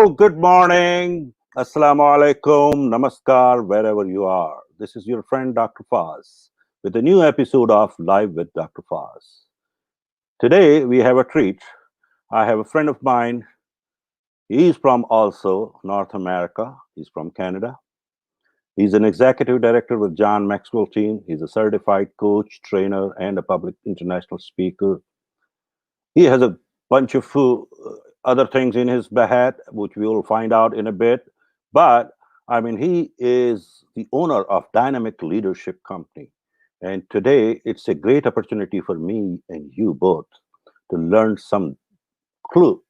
Good morning. Assalamu alaikum. Namaskar, wherever you are. This is your friend Dr. Faz with a new episode of Live with Dr. Faz. Today we have a treat. I have a friend of mine. He's from also North America. He's from Canada. He's an executive director with John Maxwell team. He's a certified coach, trainer, and a public international speaker. He has a bunch of other things in his behalf, which we will find out in a bit. But I mean, he is the owner of Dynamic Leadership Company. And today it's a great opportunity for me and you both to learn some clue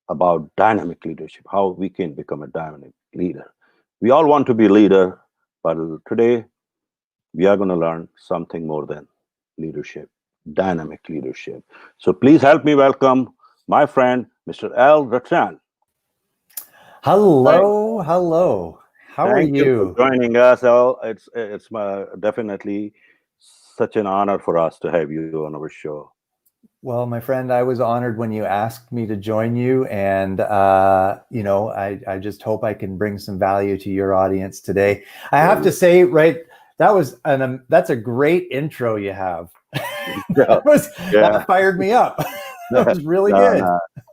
about dynamic leadership, how we can become a dynamic leader. We all want to be leader, but today we are going to learn something more than leadership, dynamic leadership. So please help me welcome my friend, Mr. L. Ruttan. Hello. How are Thank you for you? joining us, L. It's definitely such an honor for us to have you on our show. Well, my friend, I was honored when you asked me to join you, and I just hope I can bring some value to your audience today. I have to say, right, that's a great intro you have. Yeah. That fired me up. That was really good.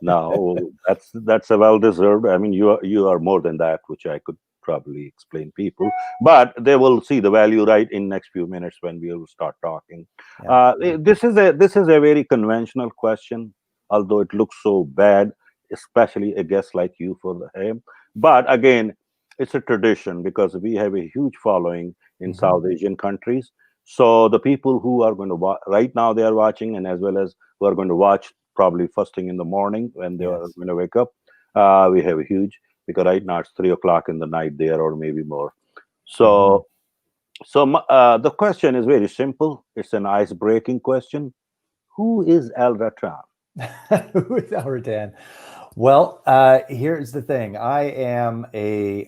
No, that's a well deserved. I mean, you are more than that, which I could probably explain people, but they will see the value right in next few minutes when we will start talking. Yeah. This is a very conventional question, although it looks so bad, especially a guest like you for the him. But again, it's a tradition because we have a huge following in Mhm. South Asian countries. So the people who are going to right now, they are watching, and as well as who are going to watch probably first thing in the morning when they are Yes. going to wake up. We have a huge, because right now it's 3 o'clock in the night there, or maybe more. Mhm. So, the question is very simple. It's an ice-breaking question. Who is Al Rattan? With our Dan. Well, here's the thing. I'm a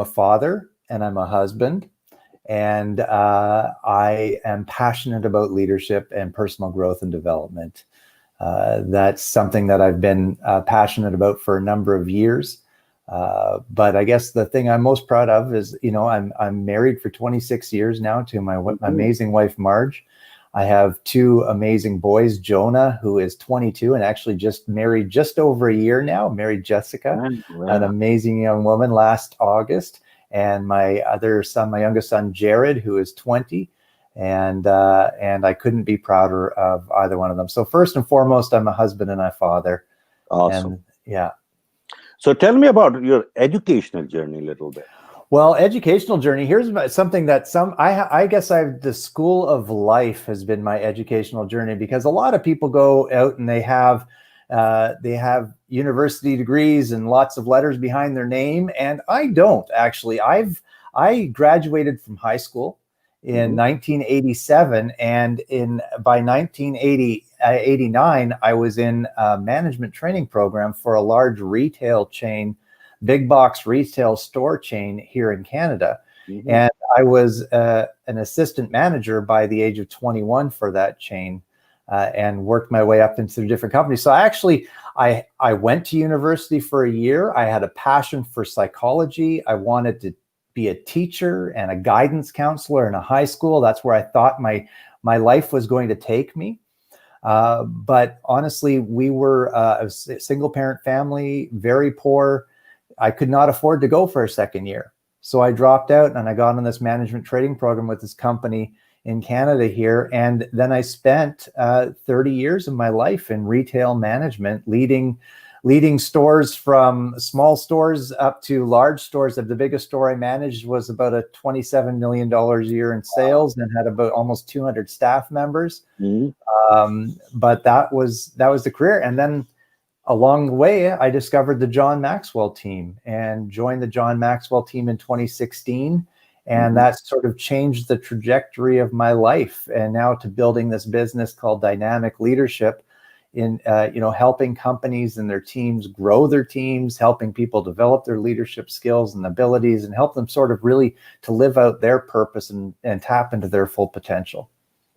father and I'm a husband, and I am passionate about leadership and personal growth and development. That's something that I've been passionate about for a number of years. But I guess the thing I'm most proud of is, I'm married for 26 years now to my Mhm. amazing wife, Marge. I have two amazing boys, Jonah, who is 22 and actually just married just over a year now, married Jessica, Yeah, an yeah. amazing young woman last August. And my other son, my youngest son, Jared, who is 20. And I couldn't be prouder of either one of them. So first and foremost, I'm a husband and a father. Awesome. And yeah. So tell me about your educational journey a little bit. Well, educational journey. Here's something that I guess the school of life has been my educational journey, because a lot of people go out and they have university degrees and lots of letters behind their name, and I don't actually. I graduated from high school in Mhm. 1987, and by 1989, I was in a management training program for a large retail chain, big box retail store chain here in Canada. Mhm. And I was an assistant manager by the age of 21 for that chain, and worked my way up into different companies. So I went to university for a year. I had a passion for psychology. I wanted to be a teacher and a guidance counselor in a high school. That's where I thought my life was going to take me. But honestly, we were a single parent family, very poor. I could not afford to go for a second year. So I dropped out and I got on this management trading program with this company in Canada here. And then I spent 30 years of my life in retail management, leading stores from small stores up to large stores. The biggest store I managed was about a $27 million a year in sales and had about almost 200 staff members. Mhm. But that was the career. And then along the way, I discovered the John Maxwell team and joined the John Maxwell team in 2016. And Mhm. that sort of changed the trajectory of my life. And now to building this business called Dynamic Leadership, in helping companies and their teams grow their teams, helping people develop their leadership skills and abilities, and help them sort of really to live out their purpose and tap into their full potential.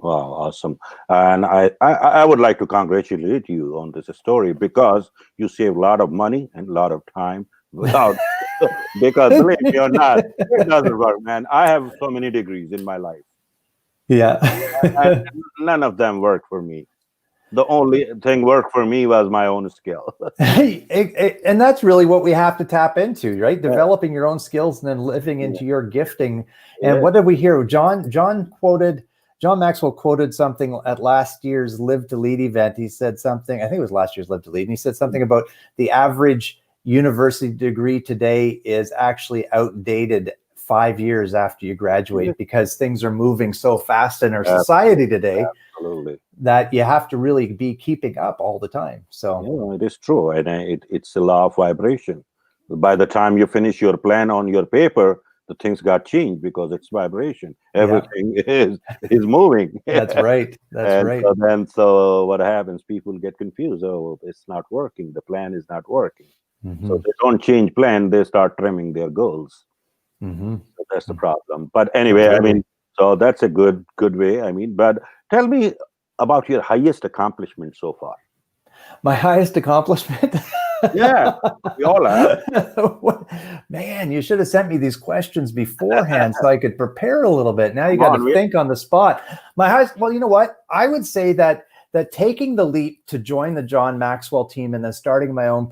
Wow, awesome. And I would like to congratulate you on this story because you save a lot of money and a lot of time without, because believe me or not, it doesn't work, man. I have so many degrees in my life, Yeah. and none of them work for me. The only thing worked for me was my own skill. And that's really what we have to tap into, right? Yeah, Developing your own skills and then living yeah, into your gifting. And yeah. what did we hear? John Maxwell quoted something at last year's Live to Lead event. He said something, I think it was last year's Live to Lead, and he said something about the average university degree today is actually outdated 5 years after you graduate because things are moving so fast in our society today Absolutely. that you have to really be keeping up all the time. So Yeah, it is true, and it's a law of vibration. By the time you finish your plan on your paper, the things got changed because it's vibration. yeah, Everything is moving, that's right. That's and right. so what happens? People get confused. Oh, it's not working. The plan is not working. So Hmm. they don't change plan. They start trimming their goals. Hmm. So that's the problem. But anyway, I Absolutely. mean, so that's a good way. I mean, but tell me about your highest accomplishment so far. My highest accomplishment. Yeah, we all have. Man, you should have sent me these questions beforehand so I could prepare a little bit. Now you Come got to on, we, think on the spot. My highest, well, you know what? I would say that taking the leap to join the John Maxwell team and then starting my own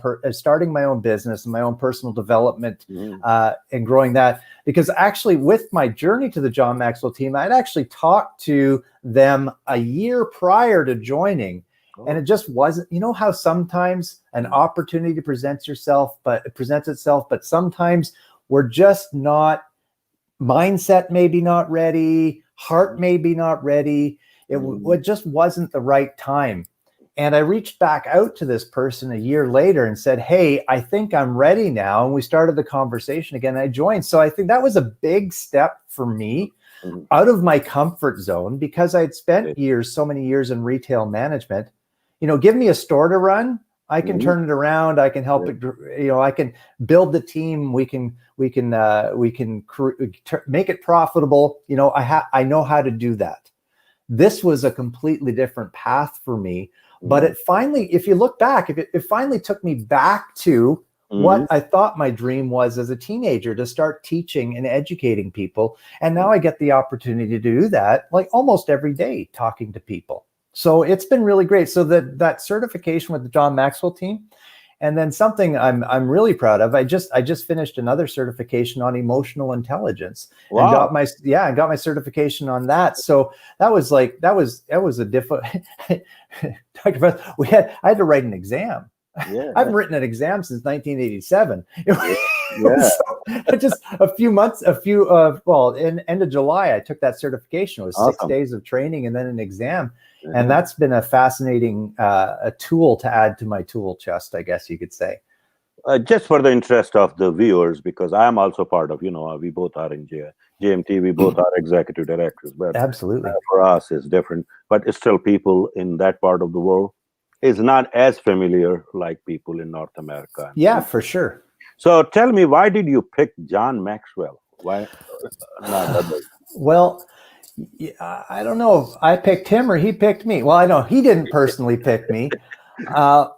business and my own personal development Mhm. and growing that, because actually with my journey to the John Maxwell team, I'd actually talked to them a year prior to joining. And Oh, it just wasn't, you know how sometimes an opportunity presents itself, but sometimes we're just not, mindset maybe not ready, heart maybe not ready. mhm. It just wasn't the right time. And I reached back out to this person a year later and said, hey, I think I'm ready now. And we started the conversation again. I joined. So I think that was a big step for me Mhm. out of my comfort zone because I'd spent Okay. so many years in retail management. Give me a store to run. I can Mhm. turn it around. I can help Yeah. it. I can build the team. We can make it profitable. I know how to do that. This was a completely different path for me. But Mhm. it finally, if you look back, it finally took me back to what Mhm. I thought my dream was as a teenager, to start teaching and educating people. And now I get the opportunity to do that like almost every day, talking to people. So it's been really great. So that certification with the John Maxwell team, and then something I'm really proud of. I just finished another certification on emotional intelligence and Wow. I got my certification on that. So that was a difficult. Dr. Beth, I had to write an exam. Yeah. I haven't written an exam since 1987. Yeah. Yeah. So just in end of July, I took that certification. It was six Awesome. days of training and then an exam. And Uh-huh. that's been a fascinating a tool to add to my tool chest, I guess you could say. Just for the interest of the viewers, because I am also part of, we both are in JMT, we both are executive directors, but Absolutely. for us it's different. But it's still people in that part of the world is not as familiar like people in North America. Yeah, for sure. So tell me, why did you pick John Maxwell? Why not others? Well, I don't know if I picked him or he picked me. Well, I know he didn't personally pick me.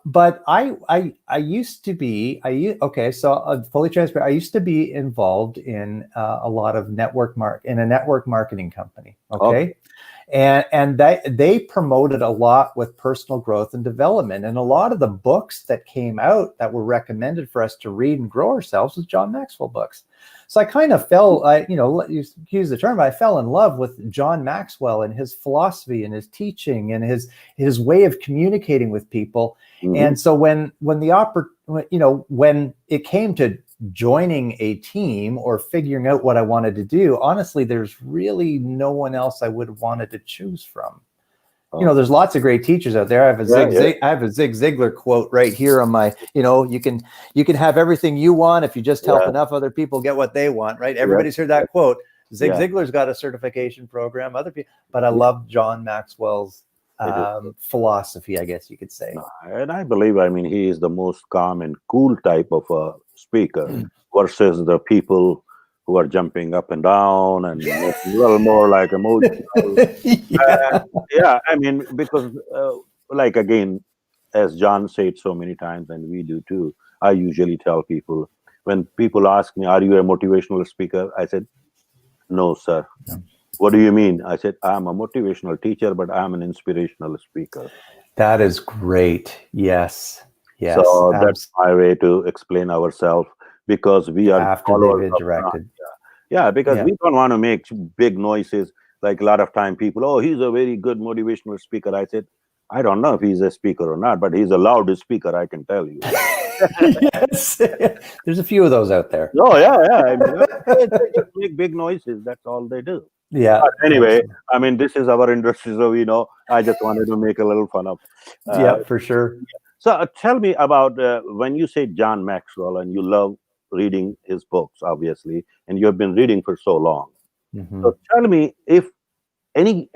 But I used to be okay. So fully transparent. I used to be involved in a lot of in a network marketing company. Okay. Okay, and they promoted a lot with personal growth and development, and a lot of the books that came out that were recommended for us to read and grow ourselves was John Maxwell books. So I kind of use the term, but I fell in love with John Maxwell and his philosophy and his teaching and his way of communicating with people. Mhm. And so when it came to joining a team or figuring out what I wanted to do, honestly, there's really no one else I would have wanted to choose from. Oh, There's lots of great teachers out there. yeah, yeah, I have a Zig Ziglar quote right here on my, you can have everything you want if you just help yeah, enough other people get what they want, right? yeah, Everybody's heard that quote. Zig yeah. Ziglar's got a certification program, other people, but I Yeah, love John Maxwell's it is. philosophy, I guess you could say. No, and I believe, I mean, he is the most calm and cool type of a speaker versus the people who are jumping up and down and a little more like emotional. Yeah. Yeah, I mean, because like again, as John said so many times, and we do too, I usually tell people when people ask me, "Are you a motivational speaker?" I said, "No, sir." What do you mean? I said, "I'm a motivational teacher, but I'm an inspirational speaker." That is great. Yes. Yes. So that's my way to explain ourselves because we are After they've followers been of God. directed. Yeah, because Yeah. we don't want to make big noises. Like a lot of time people, oh, he's a very good motivational speaker. I said, I don't know if he's a speaker or not, but he's a loud speaker, I can tell you. Yes. There's a few of those out there. Oh, yeah, yeah. I mean, they just make big noises. That's all they do. Yeah. But anyway, Absolutely. I mean, this is our industry, so we know. I just wanted to make a little fun of. Yeah, for sure. So tell me about when you say John Maxwell and you love reading his books, obviously, and you have been reading for so long. Mhm. So tell me if any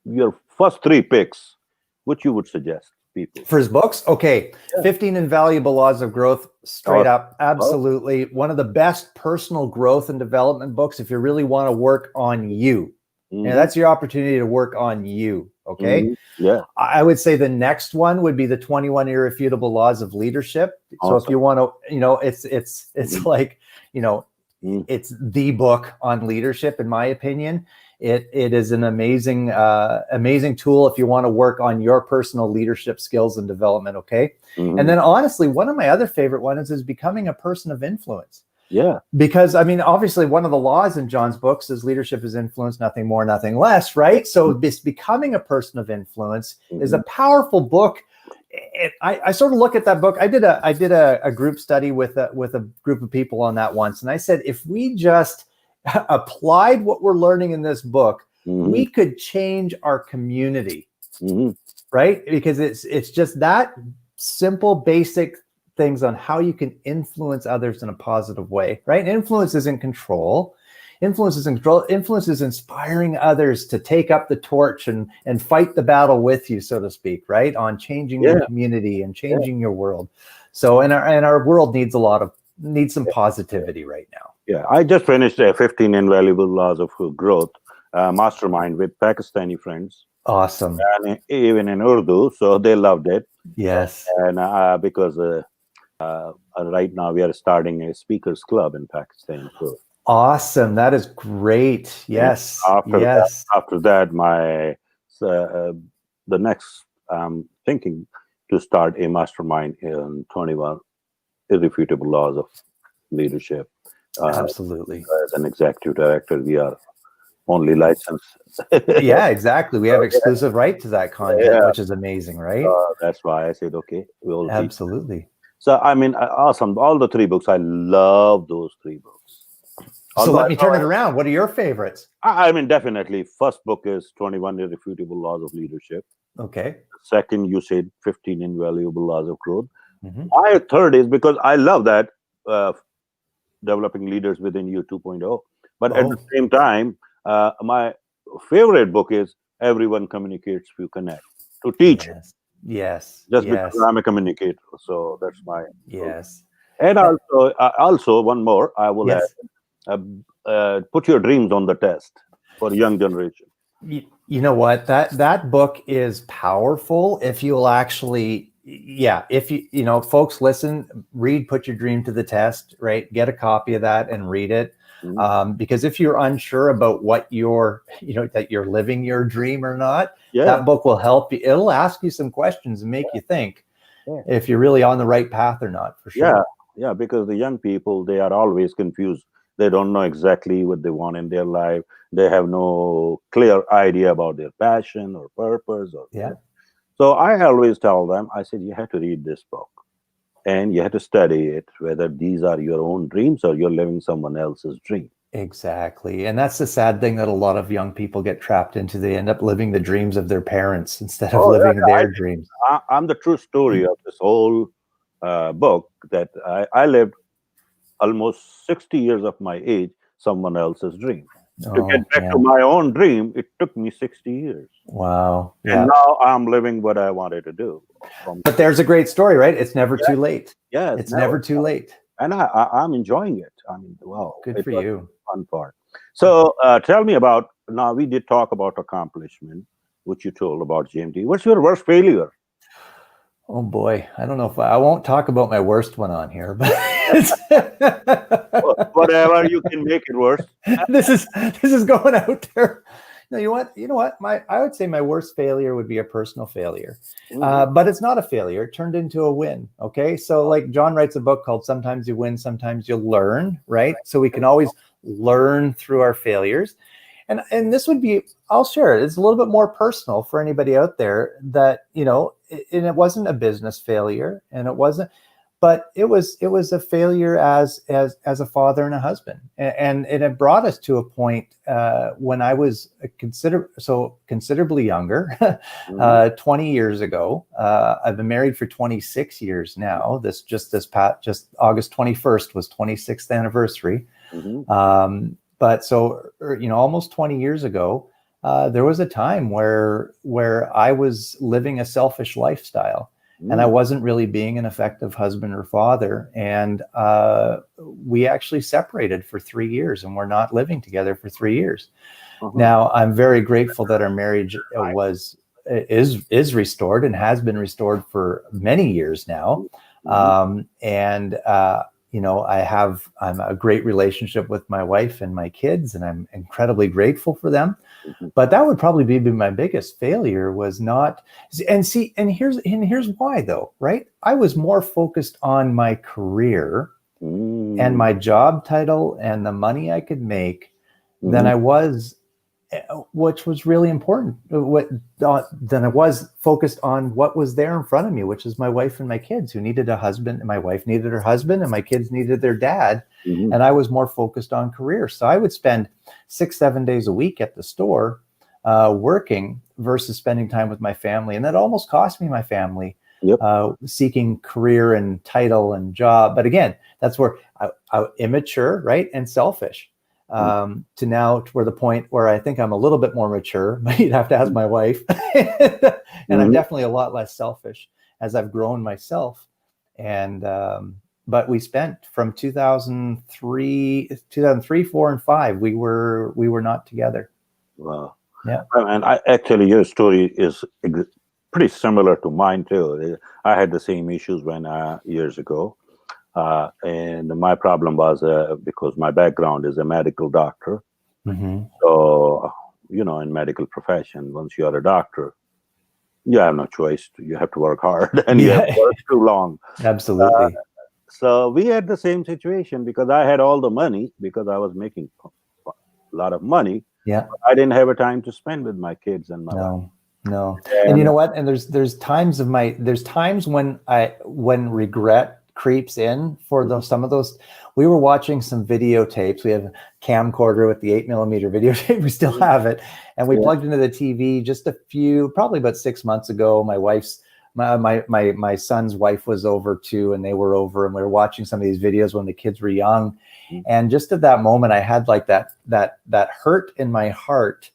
your first three picks, which you would suggest people. For his books, okay. Yeah. 15 Invaluable Laws of Growth, straight up, absolutely. One of the best personal growth and development books if you really want to work on you. Mhm. And that's your opportunity to work on you, okay? Mhm. Yeah. I would say the next one would be the 21 Irrefutable Laws of Leadership. So if Awesome. you want to, it's Mhm. like, Mhm. it's the book on leadership, in my opinion. It is an amazing tool if you want to work on your personal leadership skills and development. Okay. Mhm. And then honestly, one of my other favorite ones is Becoming a Person of Influence. Yeah. Because I mean, obviously, one of the laws in John's books is leadership is influence, nothing more, nothing less, right? So this Becoming a Person of Influence is a powerful book. I sort of look at that book. I did a group study with a group of people on that once, and I said, if we just applied what we're learning in this book, Mhm. we could change our community, Mhm. right? Because it's just that simple, basic things on how you can influence others in a positive way, right? Influence isn't control. Influence is control. Influence is inspiring others to take up the torch and fight the battle with you, so to speak, right? On changing your community and changing your world. So, and our world needs some positivity right now. Yeah. I just finished 15 Invaluable Laws of Growth mastermind with Pakistani friends, Awesome. and even in Urdu, so they loved it. Yes. And because right now we are starting a speakers club in Pakistan, so Awesome. That is great. Yes. Yes. after that, the next thinking to start a mastermind in 21 irrefutable laws of leadership. Absolutely. As an executive director, we are only licensed. Yeah, exactly. We have exclusive right to that content, which is amazing, right? That's why I said, okay, we'll keep. Absolutely. So, I mean, awesome. All the three books, I love those three books. So let me turn it around. What are your favorites? I mean, definitely. First book is 21 Irrefutable Laws of Leadership. Okay. Second, you said 15 Invaluable Laws of Growth. Mhm. My third is because I love that Developing Leaders Within You 2.0. But at the same time, my favorite book is Everyone Communicates If You Connect, to teach it. Yes. Just Yes. because I'm a communicator. So that's my. Yes. And also one more, I will Yes. add, put your dreams on the test for young generation. You know what? That book is powerful if you'll actually, if folks listen, read, Put Your Dream to the Test, right? Get a copy of that and read it. Mhm. Because if you're unsure about what that you're living your dream or not, Yeah. that book will help you. It'll ask you some questions and make you think if you're really on the right path or not, for sure. Yeah, because the young people, they are always confused. They don't know exactly what they want in their life. They have no clear idea about their passion or purpose. So I always tell them, I said, you have to read this book and you have to study it, whether these are your own dreams or you're living someone else's dream. Exactly. And that's the sad thing that a lot of young people get trapped into. They end up living the dreams of their parents instead of living their dreams. I'm the true story of this whole book, that I lived almost 60 years of my age, someone else's dream. To get back to my own dream, it took me 60 years. Wow. And now I'm living what I wanted to do. But there's a great story, right? It's never too late. Yeah, it's never too late. and I'm enjoying it. I mean, wow, Good it for was you. a fun part. So tell me about, now we did talk about accomplishment, which you told about GMT. What's your worst failure? Oh boy, I don't know if I won't talk about my worst one on here, but Whatever, you can make it worse. this is going out there. No, you know what? I would say my worst failure would be a personal failure, Mhm. but it's not a failure. It turned into a win. Okay, so like John writes a book called "Sometimes You Win, Sometimes You Learn." Right, so we can always learn through our failures, and this would be, I'll share it. It's a little bit more personal for anybody out there that, and it wasn't a business failure, and it wasn't, but it was a failure as a father and a husband, and it brought us to a point when I was considerably younger, Mhm. 20 years ago. I've been married for 26 years now. Just August 21st was 26th anniversary. Mhm. But so, almost 20 years ago, there was a time where I was living a selfish lifestyle, and I Mhm. wasn't really being an effective husband or father. And we actually separated for 3 years, and we're not living together for 3 years. Uh-huh. Now, I'm very grateful that our marriage is restored and has been restored for many years now. Mhm. I'm a great relationship with my wife and my kids, and I'm incredibly grateful for them. Mhm. But that would probably be my biggest failure, was not, and here's why though, right? I was more focused on my career and Mhm. my job title and the money I could make than Mhm. I was, which was really important. Then I was focused on what was there in front of me, which is my wife and my kids, who needed a husband, and my wife needed her husband, and my kids needed their dad. Mhm. And I was more focused on career. So I would spend 6-7 days a week at the store working versus spending time with my family. And that almost cost me my family, Yep. seeking career and title and job. But again, that's where I immature, right? And selfish. Mhm. To now, to where the point where I think I'm a little bit more mature, but you'd have to ask my wife. And I'm Mhm. definitely a lot less selfish as I've grown myself. And but we spent from 2003, 4, and 5. We were not together. Wow. Yeah. And I actually, your story is pretty similar to mine too. I had the same issues when years ago, and my problem was because my background is a medical doctor. Mm-hmm. So in medical profession, once you are a doctor, you have no choice. You have to work hard, and you have Yeah. to work too long. Uh, Absolutely. so we had the same situation because I had all the money because I was making a lot of money. Yeah. I didn't have a time to spend with my kids and my wife. No. No. And you And know what? And there's times when regret creeps in for those, some of those. We were watching some videotapes. We have a camcorder with the 8mm videotape. We still have it, and we yeah, plugged into the TV just probably about 6 months ago. My son's wife was over too, and they were over, and we were watching some of these videos when the kids were young. And just at that moment, I had like that hurt in my heart,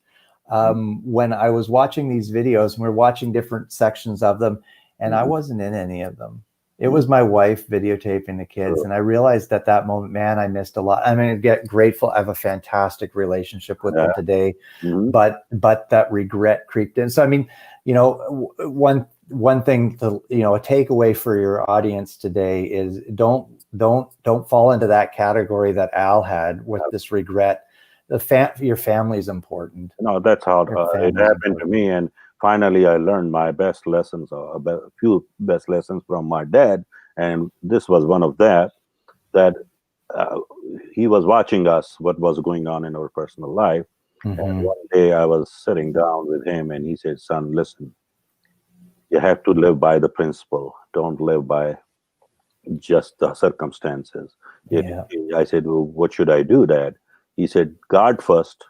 when I was watching these videos, and we're watching different sections of them, and I wasn't in any of them. It was my wife videotaping the kids. And I realized at that moment, man, I missed a lot. I mean, I get grateful. I have a fantastic relationship with them today, mhm. but that regret creeped in. So, I mean, one thing to, a takeaway for your audience today is don't fall into that category that Al had with this regret. Your family is important. No, that's how Your it family is happened to important. me. And finally, I learned my best lessons, or a few best lessons from my dad. And this was one of that uh, he was watching us, what was going on in our personal life. And Mm-hmm. one day I was sitting down with him and he said, "Son, listen, you have to live by the principle. Don't live by just the circumstances." It, Yeah, I said, "Well, what should I do, Dad?" He said, "God first,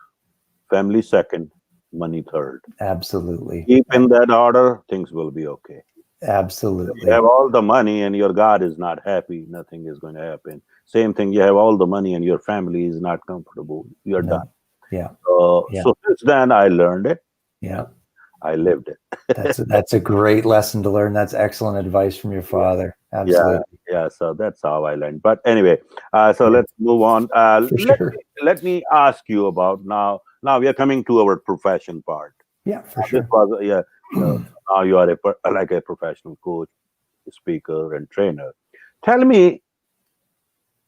family second, money third. absolutely. Keep in that order, things will be okay. You have Absolutely. all the money and your God is not happy, nothing is going to happen. Same thing, you have all the money and your family is not comfortable, you're done." No. Yeah. Yeah. So since then, I learned it, Yeah. I lived it. That's a great lesson to learn. That's excellent advice from your Yeah. father. Absolutely. Yeah. So that's how I learned. But anyway, so Yeah, let's move on. for sure. Let me ask you about now. Now we are coming to our profession part. Yeah, for This sure. was now you are like a professional coach, speaker, and trainer. Tell me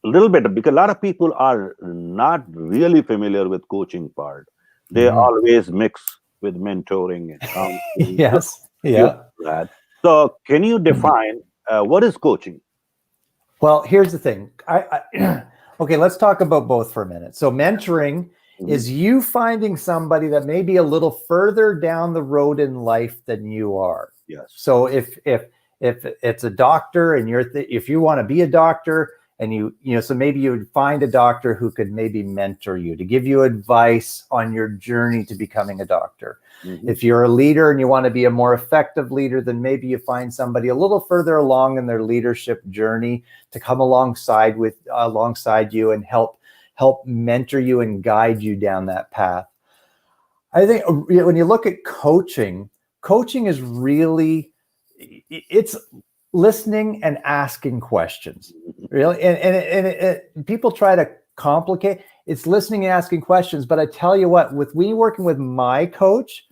a little bit, because a lot of people are not really familiar with coaching part. They Mhm. always mix with mentoring and counseling. Yes. You Yeah. know that. So can you define what is coaching? Well, here's the thing. Okay, let's talk about both for a minute. So, mentoring Mhm. is you finding somebody that may be a little further down the road in life than you are. Yes. So, if it's a doctor and if you want to be a doctor and so maybe you would find a doctor who could maybe mentor you to give you advice on your journey to becoming a doctor. Mhm. If you're a leader and you want to be a more effective leader, then maybe you find somebody a little further along in their leadership journey to come alongside you and help mentor you and guide you down that path. I think when you look at coaching is really, it's listening and asking questions, really. And people try to complicate. It's listening and asking questions. But I tell you what, with me working with my coach,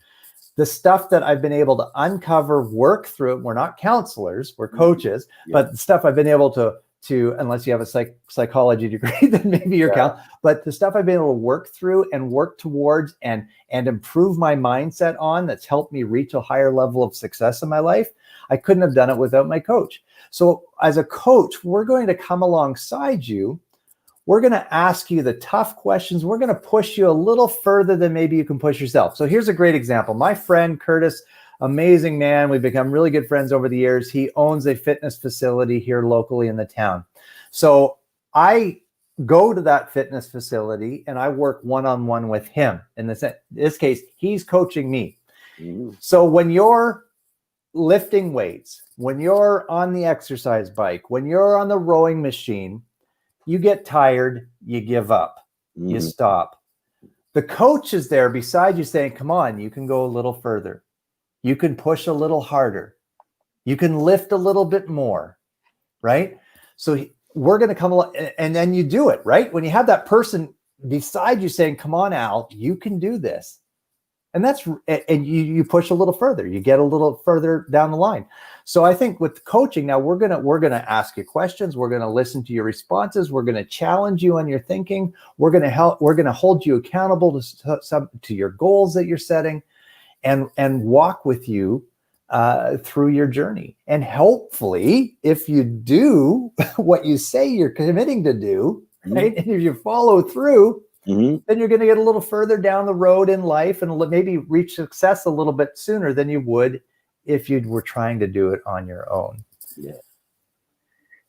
the stuff that I've been able to uncover, work through, we're not counselors, we're coaches, Yeah. but the stuff I've been able to unless you have a psychology degree, then maybe you're but the stuff I've been able to work through and work towards and improve my mindset on, that's helped me reach a higher level of success in my life, I couldn't have done it without my coach. So as a coach, we're going to come alongside you. We're going to ask you the tough questions. We're going to push you a little further than maybe you can push yourself. So here's a great example. My friend Curtis, amazing man. We've become really good friends over the years. He owns a fitness facility here locally in the town. So I go to that fitness facility and I work one-on-one with him. In this case, he's coaching me. Mhm. So when you're lifting weights, when you're on the exercise bike, when you're on the rowing machine, you get tired, you give up, you Mhm. stop. The coach is there beside you saying, come on, you can go a little further. You can push a little harder. You can lift a little bit more, right? So we're going to come along, and then you do it, right? When you have that person beside you saying, come on, Al, you can do this. And you push a little further, you get a little further down the line. So I think with coaching now, we're gonna ask you questions, we're gonna listen to your responses, we're gonna challenge you on your thinking, we're gonna hold you accountable to your goals that you're setting, and walk with you through your journey. And hopefully, if you do what you say you're committing to do, right, and if you follow through, Mhm. then you're going to get a little further down the road in life and maybe reach success a little bit sooner than you would if you were trying to do it on your own. Yeah.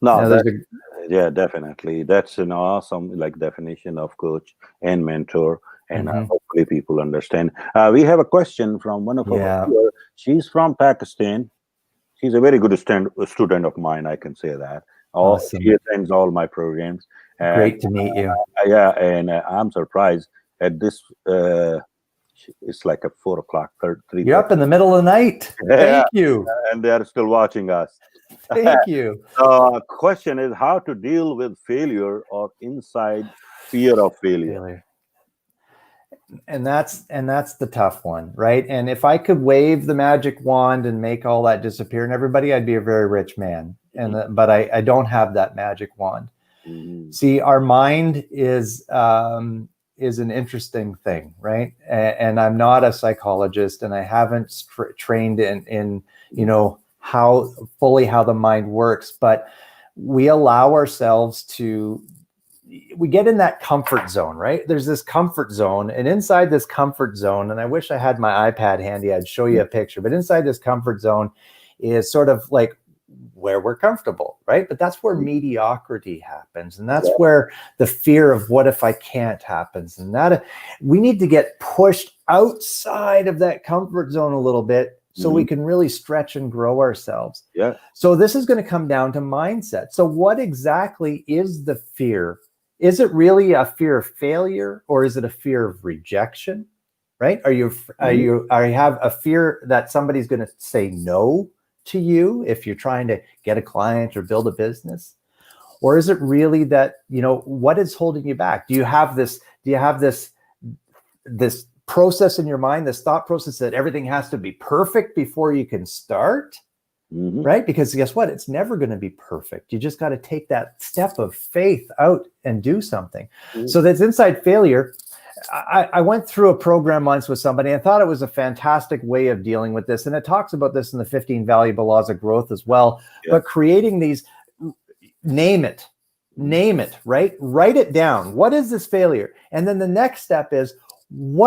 No, Now, that yeah, definitely. That's an awesome like definition of coach and mentor, and Mhm. hopefully people understand. We have a question from one of our Yeah, viewers. She's from Pakistan. She's a very good student of mine. I can say that. She awesome. attends all my programs, and Great to meet you. yeah, and I'm surprised at this. It's like a 4 o'clock, 3:30. You're up in the middle of the night. Yeah, Thank you. and they are still watching us. Thank you. The question is how to deal with failure or inside fear of failure. Failure. And that's the tough one, right? And if I could wave the magic wand and make all that disappear in everybody, I'd be a very rich man. But I don't have that magic wand. Mhm. See, our mind is an interesting thing, right? And I'm not a psychologist, and I haven't trained in how the mind works, but we allow ourselves to. We get in that comfort zone, right? There's this comfort zone, and inside this comfort zone, and I wish I had my iPad handy, I'd show you a picture, but inside this comfort zone is sort of like where we're comfortable, right? But that's where mediocrity happens. And that's where the fear of what if I can't happens. And that we need to get pushed outside of that comfort zone a little bit so we can really stretch and grow ourselves. Yeah. So this is going to come down to mindset. So what exactly is the fear? Is it really a fear of failure, or is it a fear of rejection? Right? Are you have a fear that somebody's going to say no to you if you're trying to get a client or build a business? Or is it really that, what is holding you back? Do you have this process in your mind, this thought process that everything has to be perfect before you can start? Right? Because guess what? It's never going to be perfect. You just got to take that step of faith out and do something. So that's inside failure. I went through a program once with somebody and thought it was a fantastic way of dealing with this. And it talks about this in the 15 valuable laws of growth as well. Yeah. But creating these, name it, right? Write it down. What is this failure? And then the next step is,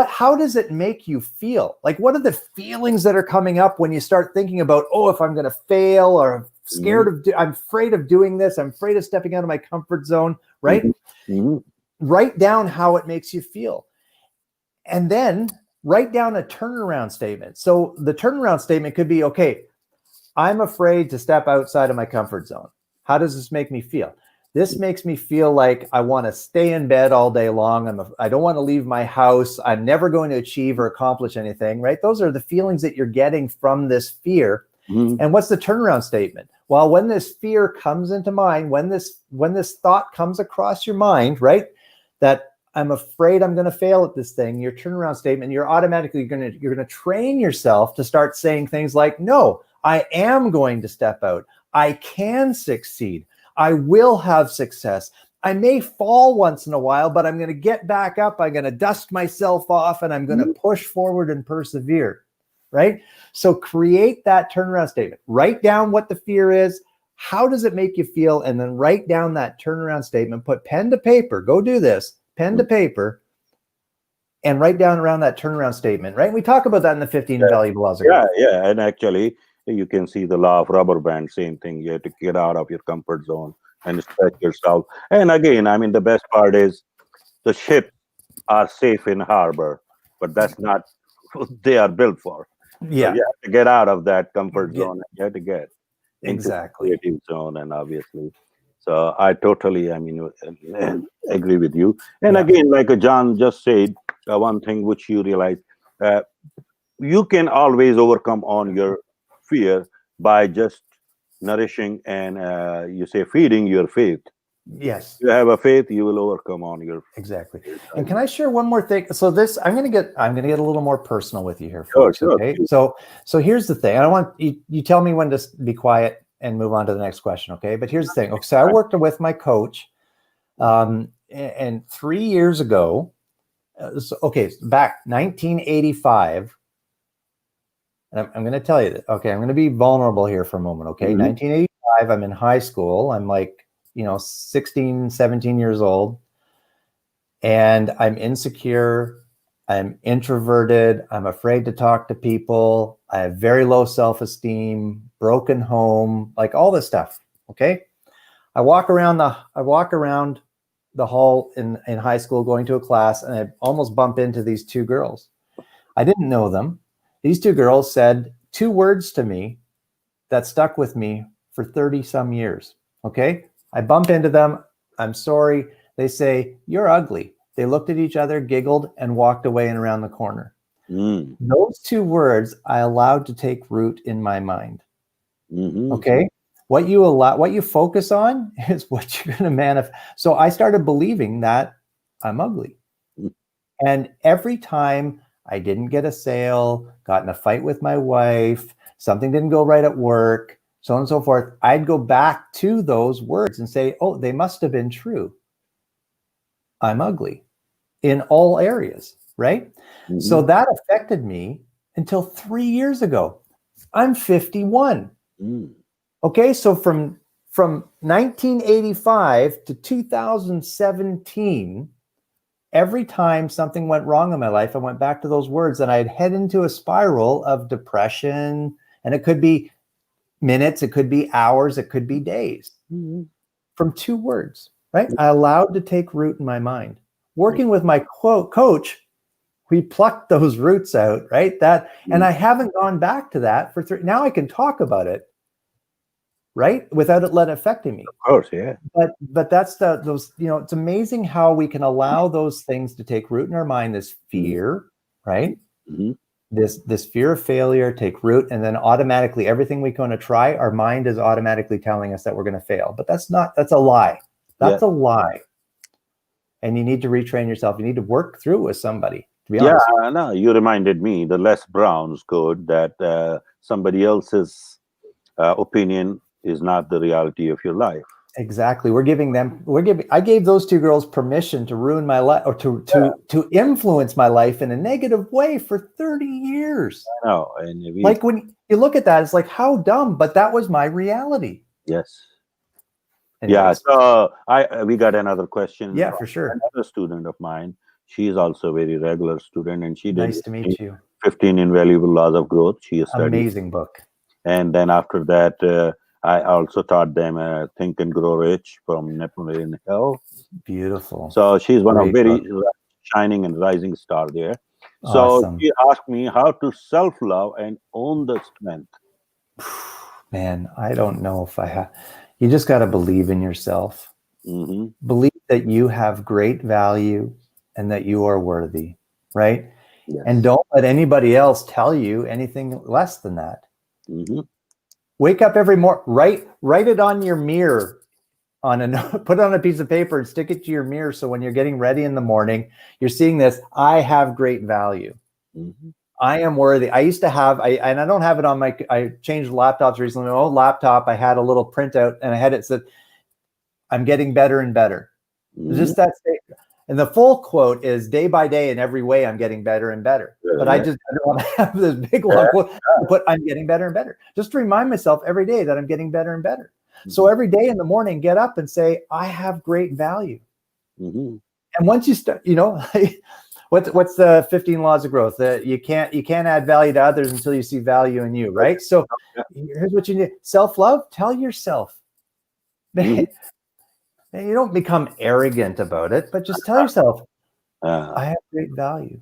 how does it make you feel? Like, what are the feelings that are coming up when you start thinking about, if I'm going to fail, or I'm scared I'm afraid of doing this, I'm afraid of stepping out of my comfort zone, right? Write down how it makes you feel. And then write down a turnaround statement. So the turnaround statement could be, okay, I'm afraid to step outside of my comfort zone. How does this make me feel? This makes me feel like I want to stay in bed all day long. I don't want to leave my house. I'm never going to achieve or accomplish anything, right? Those are the feelings that you're getting from this fear. And what's the turnaround statement? Well, when this fear comes into mind, when this thought comes across your mind, right, that I'm afraid I'm going to fail at this thing, your turnaround statement, you're automatically going to train yourself to start saying things like, no, I am going to step out. I can succeed. I will have success. I may fall once in a while, but I'm going to get back up. I'm going to dust myself off, and I'm going to push forward and persevere, right? So create that turnaround statement. Write down what the fear is. How does it make you feel? And then write down that turnaround statement. Put pen to paper. Go do this. Pen to paper. And write down around that turnaround statement, right? We talk about that in the 15 valuable laws of growth. Yeah. And actually, you can see the law of rubber band, same thing. You have to get out of your comfort zone and stretch yourself. And again, I mean, the best part is the ships are safe in harbor, but that's not what they are built for. Yeah. So you have to get out of that comfort zone. And you have to get exactly into the creative zone, and obviously. So I totally, agree with you. And again, like John just said, one thing which you realize, you can always overcome on your fear by just nourishing and feeding your faith. Yes. You have a faith, you will overcome on your exactly. And can I share one more thing? So this, I'm gonna get a little more personal with you here, folks. Sure, okay. So here's the thing. I don't want you tell me when to be quiet and move on to the next question. Okay. But here's the thing. Okay, so I worked with my coach, and 3 years ago, back 1985. And I'm going to tell you that. Okay, I'm going to be vulnerable here for a moment. Okay, 1985. I'm in high school. I'm like, 16, 17 years old, and I'm insecure. I'm introverted. I'm afraid to talk to people. I have very low self-esteem, broken home, like all this stuff. Okay, I walk around the hall in high school, going to a class, and I almost bump into these two girls. I didn't know them. These two girls said 2 words to me that stuck with me for 30 some years. Okay. I bump into them. I'm sorry. They say, "You're ugly." They looked at each other, giggled, and walked away and around the corner. Those 2 words I allowed to take root in my mind. Okay. What you focus on is what you're going to manifest. So I started believing that I'm ugly. And every time I didn't get a sale, got in a fight with my wife, something didn't go right at work, so on and so forth, I'd go back to those words and say, oh, they must have been true. I'm ugly in all areas, right? So that affected me until 3 years ago. I'm 51. Okay, so from 1985 to 2017, every time something went wrong in my life, I went back to those words, and I'd head into a spiral of depression. And it could be minutes, it could be hours, it could be days from 2 words, right? I allowed to take root in my mind. Working with my coach, we plucked those roots out, right? And I haven't gone back to that for 3. Now I can talk about it, right? Without it affecting me. Of course, yeah. But that's those, it's amazing how we can allow those things to take root in our mind, this fear, right? this fear of failure take root, and then automatically everything we're going to try, our mind is automatically telling us that we're going to fail. But that's a lie. That's a lie. And you need to retrain yourself. You need to work through with somebody, to be honest. Yeah, no, you reminded me the Les Brown's quote that somebody else's opinion is not the reality of your life. Exactly. I gave those two girls permission to ruin my life, or to influence my life in a negative way for 30 years. I know. And like when you look at that, it's like, how dumb, but that was my reality. Yes. Anyways. Yeah. So we got another question. Yeah, for sure. Another student of mine. She is also a very regular student, and she did Nice to meet you. 15 Invaluable Laws of Growth. She studied. Amazing book. And then after that, I also taught them Think and Grow Rich from Napoleon Hill. Beautiful. So she's one of very shining and rising star there. So Awesome. she asked me how to self-love and own the strength. Man, I don't know if I have. You just got to believe in yourself. Mm-hmm. Believe that you have great value and that you are worthy, right? Yes. And don't let anybody else tell you anything less than that. Mm-hmm. Wake up every morning, write it on your mirror, put it on a piece of paper and stick it to your mirror. So when you're getting ready in the morning, you're seeing this, I have great value. Mm-hmm. I am worthy. I used to have, and I don't have it on I changed laptops recently. My old laptop, I had a little printout and I had it said, I'm getting better and better. Mm-hmm. Just that statement. And the full quote is, day by day in every way, I'm getting better and better. But I don't want to have this big long quote, but I'm getting better and better. Just to remind myself every day that I'm getting better and better. Mm-hmm. So every day in the morning, get up and say, I have great value. Mm-hmm. And once you start, what's the 15 laws of growth? That you can't add value to others until you see value in you, right? So here's what you need. Self-love, tell yourself. Mm-hmm. You don't become arrogant about it, but just tell yourself, I have great value.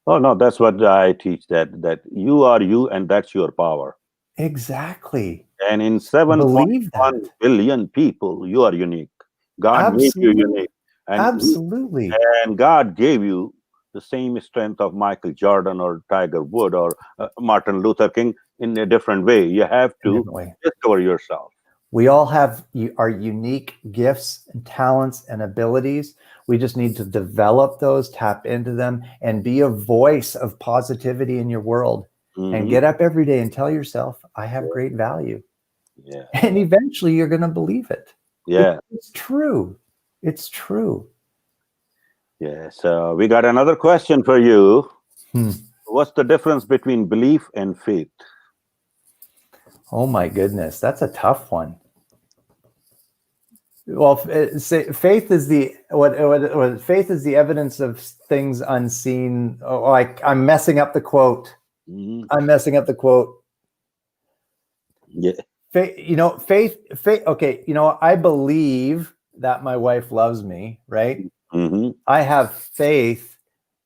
Oh, no, that's what I teach, that you are you and that's your power. Exactly. And in 7.1 billion people, you are unique. God made you unique. And absolutely. And God gave you the same strength of Michael Jordan or Tiger Woods or Martin Luther King in a different way. You have to discover yourself. We all have our unique gifts and talents and abilities. We just need to develop those, tap into them, and be a voice of positivity in your world. Mm-hmm. And get up every day and tell yourself, I have great value. Yeah. And eventually you're going to believe it. Yeah. It's true. It's true. Yeah. So we got another question for you. What's the difference between belief and faith? Oh my goodness, that's a tough one. Well, faith is the faith is the evidence of things unseen. Oh, I'm messing up the quote. Mm-hmm. I'm messing up the quote. Yeah. Faith. Okay, I believe that my wife loves me, right? Mm-hmm. I have faith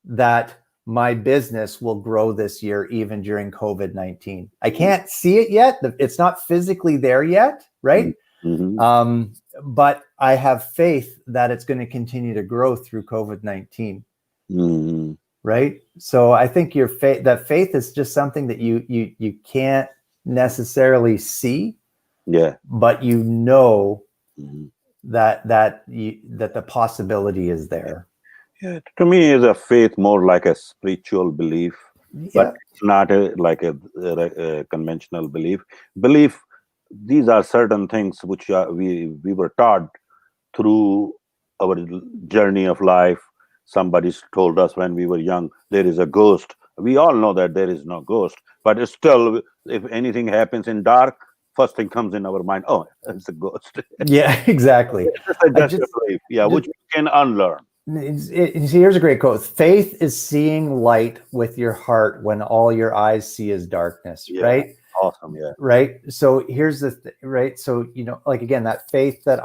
that my business will grow this year, even during COVID-19. I can't see it yet. It's not physically there yet, right? Mm-hmm. But I have faith that it's going to continue to grow through COVID-19, mm-hmm. right? So I think that faith is just something that you can't necessarily see, but mm-hmm. that the possibility is there. Yeah, to me, is a faith more like a spiritual belief, but it's not like a conventional belief. Belief, these are certain things which we were taught through our journey of life. Somebody told us when we were young, there is a ghost. We all know that there is no ghost, but it's still, if anything happens in dark, first thing comes in our mind, oh, it's a ghost. Yeah, exactly. That's a belief, which we can unlearn. Here's a great quote. Faith is seeing light with your heart when all your eyes see is darkness, right? Awesome, yeah. Right. So here's right. So, again, that faith that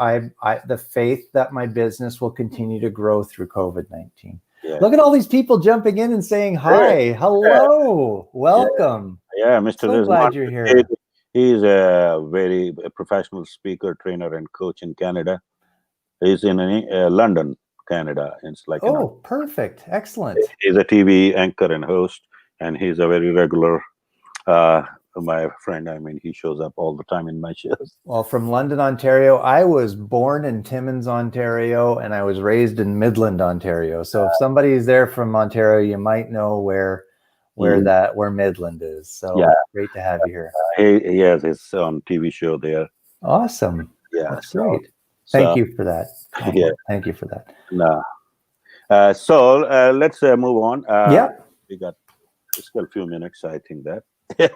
the faith that my business will continue to grow through COVID-19. Yeah. Look at all these people jumping in and saying, hi, hello, welcome. Yeah, Mr. So glad you're here. He's a very professional speaker, trainer, and coach in Canada. He's in London, Canada. It's like perfect, excellent. He's a TV anchor and host. and he's a very regular my friend. I mean, he shows up all the time in my shows. Well, from London, Ontario. I was born in Timmins, Ontario, and I was raised in Midland, Ontario. So if somebody is there from Ontario, you might know where Midland is. So Yeah. great to have you here. He has his own TV show there. Awesome. Yeah, That's great. so Thank you for that. yeah, Thank you for that. no. So let's move on. Yeah. We got still a few minutes, I think that. This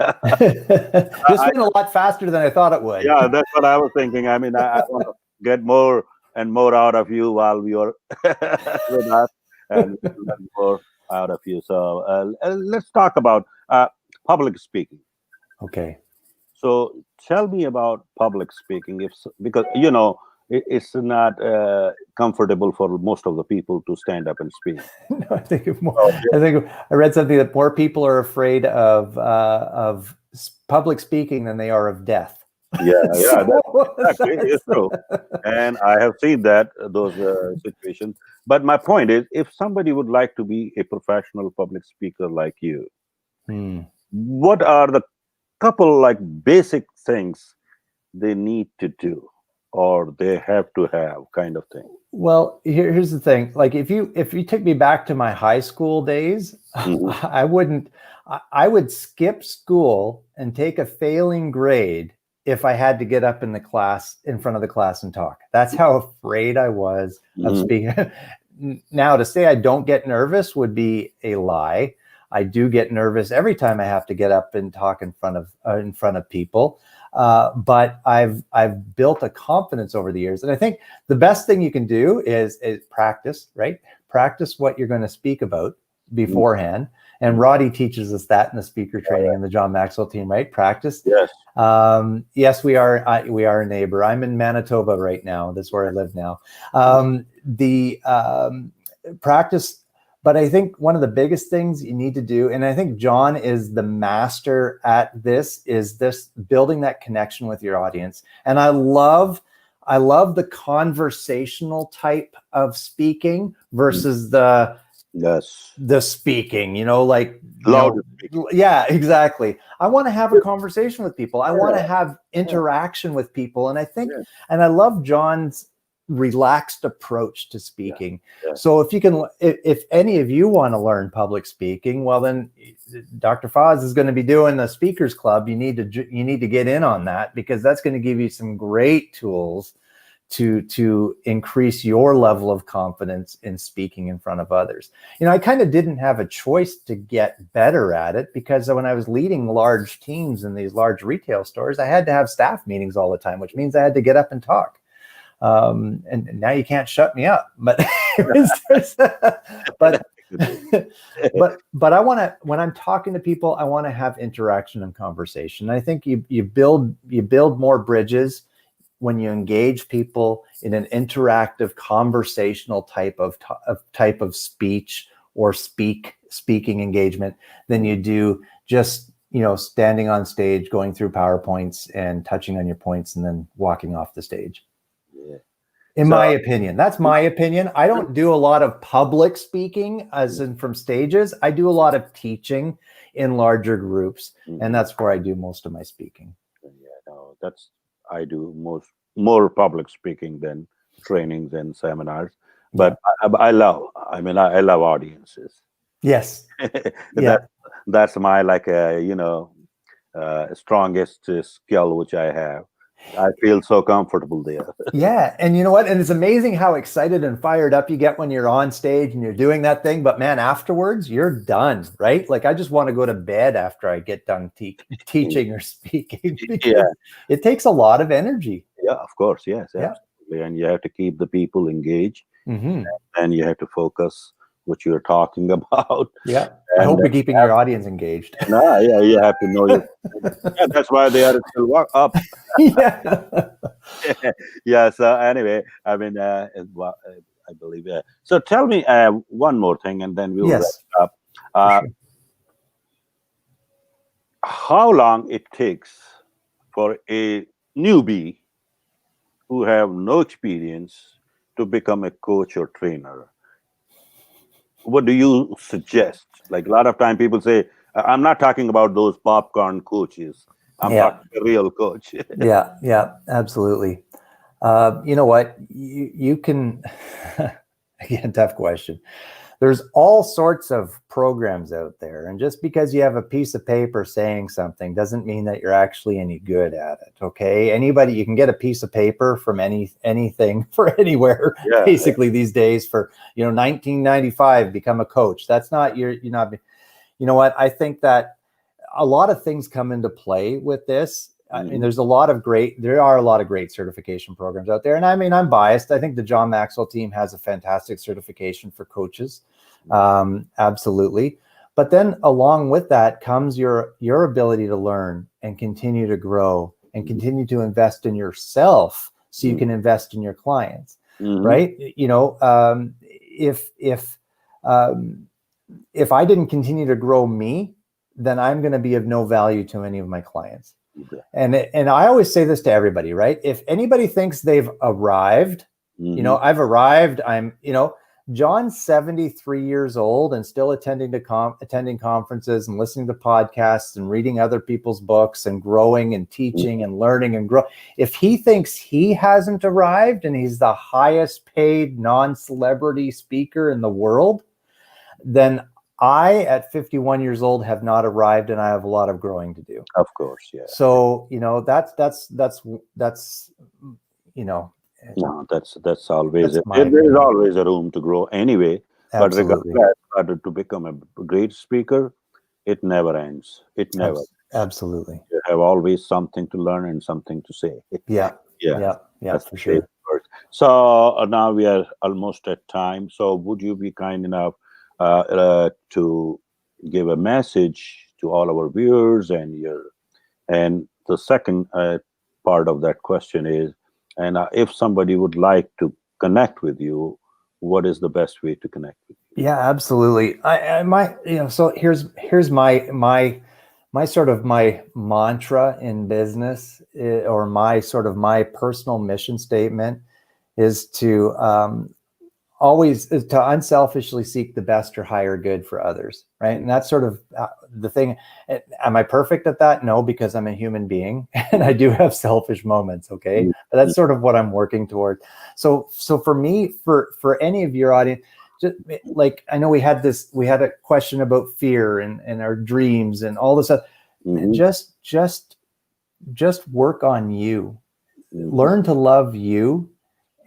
went a lot faster than I thought it would. Yeah, that's what I was thinking. I mean, I want to get more and more out of you while we are with us, and learn more out of you. So let's talk about public speaking. Okay. So tell me about public speaking, because it's not comfortable for most of the people to stand up and speak. No, I think I read something that more people are afraid of public speaking than they are of death. Yeah, that's exactly, it's true. And I have seen those situations. But my point is, if somebody would like to be a professional public speaker like you, what are the couple like basic things they need to do, or they have to have, kind of thing? Well, here's the thing. Like if you take me back to my high school days, I would skip school and take a failing grade if I had to get up in front of the class and talk. That's how afraid I was of speaking. Now, to say I don't get nervous would be a lie. I do get nervous every time I have to get up and talk in front of people. But I've built a confidence over the years, and I think the best thing you can do is practice. Right, practice what you're going to speak about beforehand. And Roddy teaches us that in the speaker training in the John Maxwell team. Right, practice. Yes. Yes, we are a neighbor. I'm in Manitoba right now. That's where I live now. Practice. But I think one of the biggest things you need to do, and I think John is the master at this, is this building that connection with your audience. And I love the conversational type of speaking versus the speaking, yeah, exactly. I want to have a conversation with people. I want to have interaction with people. And I think, and I love John's relaxed approach to speaking. So if any of you want to learn public speaking, well, then Dr. Foz is going to be doing the speakers club. You need to get in on that, because that's going to give you some great tools to increase your level of confidence in speaking in front of others. I kind of didn't have a choice to get better at it, because when I was leading large teams in these large retail stores, I had to have staff meetings all the time, which means I had to get up and talk. And now you can't shut me up, but but I want to, when I'm talking to people, I want to have interaction and conversation. I think you build more bridges when you engage people in an interactive, conversational type of speech or speaking engagement than you do just standing on stage, going through PowerPoints and touching on your points and then walking off the stage. In my opinion, that's my opinion. I don't do a lot of public speaking as in from stages. I do a lot of teaching in larger groups, and that's where I do most of my speaking. I do more public speaking than trainings and seminars, but I love audiences. Yes. That's my strongest skill which I have. I feel so comfortable there. Yeah. And you know what? And it's amazing how excited and fired up you get when you're on stage and you're doing that thing. But man, afterwards, you're done, right? Like, I just want to go to bed after I get done teaching or speaking. It takes a lot of energy. Yeah, of course. Yes, absolutely. And you have to keep the people engaged. And you have to focus what you're talking about. Yeah. I hope you're keeping your audience engaged. You have to know your. That's why they are still up. So anyway, I mean, I believe. So tell me one more thing, and then we'll wrap up. Sure. How long it takes for a newbie who have no experience to become a coach or trainer? What do you suggest? Like, a lot of time people say, I'm not talking about those popcorn coaches. I'm Yeah. talking a real coach. Yeah, absolutely. You know what? You can, again, tough question. There's all sorts of programs out there. And just because you have a piece of paper saying something doesn't mean that you're actually any good at it. Okay. Anybody, you can get a piece of paper from anything for anywhere, Yeah. basically these days for, 1995, become a coach. That's not, you're not, you know what? I think that a lot of things come into play with this. I mean, there are a lot of great certification programs out there. And I mean, I'm biased. I think the John Maxwell team has a fantastic certification for coaches. Absolutely. But then along with that comes your ability to learn and continue to grow and continue to invest in yourself so you can invest in your clients. Right. If I didn't continue to grow me, then I'm going to be of no value to any of my clients. And I always say this to everybody, right? If anybody thinks they've arrived, I've arrived. John's 73 years old and still attending conferences and listening to podcasts and reading other people's books and growing and teaching and learning and grow. If he thinks he hasn't arrived and he's the highest paid non-celebrity speaker in the world, then I, at 51 years old, have not arrived, and I have a lot of growing to do. Of course, yeah. So that's No, that's always That's there is always a room to grow anyway. Absolutely. But regardless, to become a great speaker, it never ends. It never. Absolutely. You have always something to learn and something to say. Yeah, That's for sure. So now we are almost at time. So would you be kind enough to give a message to all our viewers and the second part of that question is, and if somebody would like to connect with you, what is the best way to connect with you? Yeah, absolutely. So here's my sort of my mantra in business, or my personal mission statement is to always to unselfishly seek the best or higher good for others, right? And that's sort of the thing. Am I perfect at that? No, because I'm a human being and I do have selfish moments, okay? But that's sort of what I'm working toward. So for me, for any of your audience, just like, I know we had a question about fear and our dreams and all this stuff. Just work on you. Learn to love you.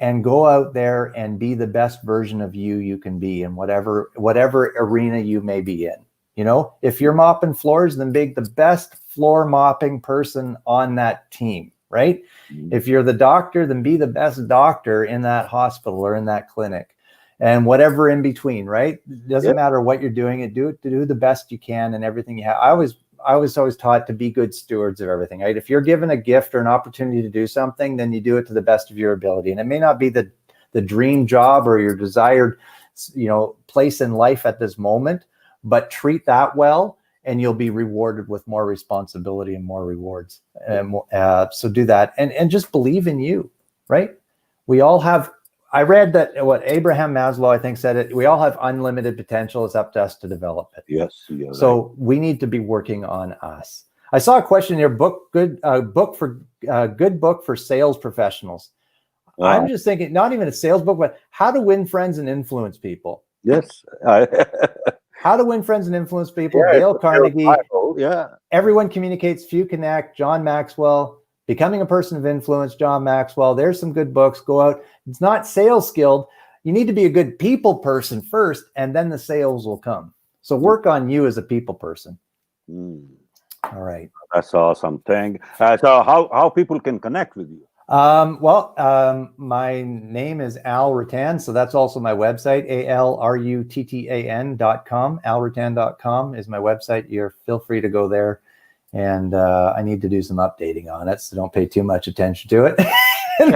And go out there and be the best version of you can be in whatever arena you may be in. If you're mopping floors, then be the best floor mopping person on that team, right? If you're the doctor, then be the best doctor in that hospital or in that clinic, and whatever in between, right? It doesn't matter what you're doing. Do the best you can and everything you have. I was always taught to be good stewards of everything, right? If you're given a gift or an opportunity to do something, then you do it to the best of your ability. And it may not be the dream job or your desired, place in life at this moment, but treat that well and you'll be rewarded with more responsibility and more rewards. So do that and just believe in you, right? We all have, I read that what Abraham Maslow, I think, said it. We all have unlimited potential. It's up to us to develop it. Yes. So we need to be working on us. I saw a question in your book, good book for sales professionals. Wow. I'm just thinking, not even a sales book, but how to win friends and influence people. Yes. How to win friends and influence people. Dale Carnegie. Yeah. Everyone communicates, few connect. John Maxwell. Becoming a Person of Influence, John Maxwell. There's some good books. Go out. It's not sales skilled. You need to be a good people person first, and then the sales will come. So work on you as a people person. All right. That's awesome. So how people can connect with you? My name is Al Ruttan, so that's also my website, ALRUTTAN.com. AlRuttan.com is my website. Feel free to go there. And I need to do some updating on it, so don't pay too much attention to it.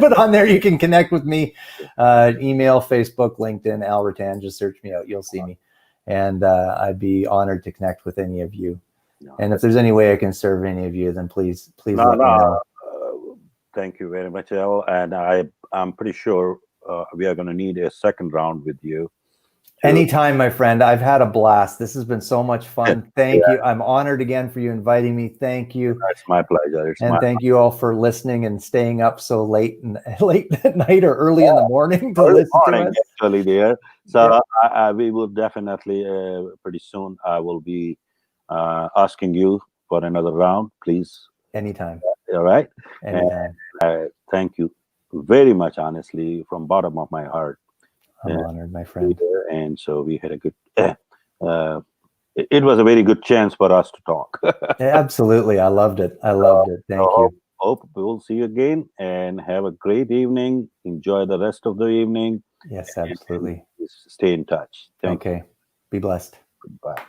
But on there, you can connect with me, email, Facebook, LinkedIn, Al Ruttan. Just search me out. You'll see me. And I'd be honored to connect with any of you. And if there's any way I can serve any of you, then please let me know. Thank you very much, Al. And I'm pretty sure we are going to need a second round with you. Sure. Anytime, my friend. I've had a blast. This has been so much fun. Thank you. I'm honored again for you inviting me. Thank you. It's my pleasure. And thank you all for listening and staying up so late at night or early in the morning to early listen to morning, us. actually, there. So Yeah. we will definitely pretty soon. I will be asking you for another round, please. Anytime. All right. And Anytime. thank you very much, honestly, from bottom of my heart. I'm honored, my friend. And so we had a good. It was a very good chance for us to talk. Absolutely. I loved it. I loved it. Thank you. Hope we will see you again and have a great evening. Enjoy the rest of the evening. Yes, And absolutely. stay in touch. Thank you. Okay. Be blessed. Bye.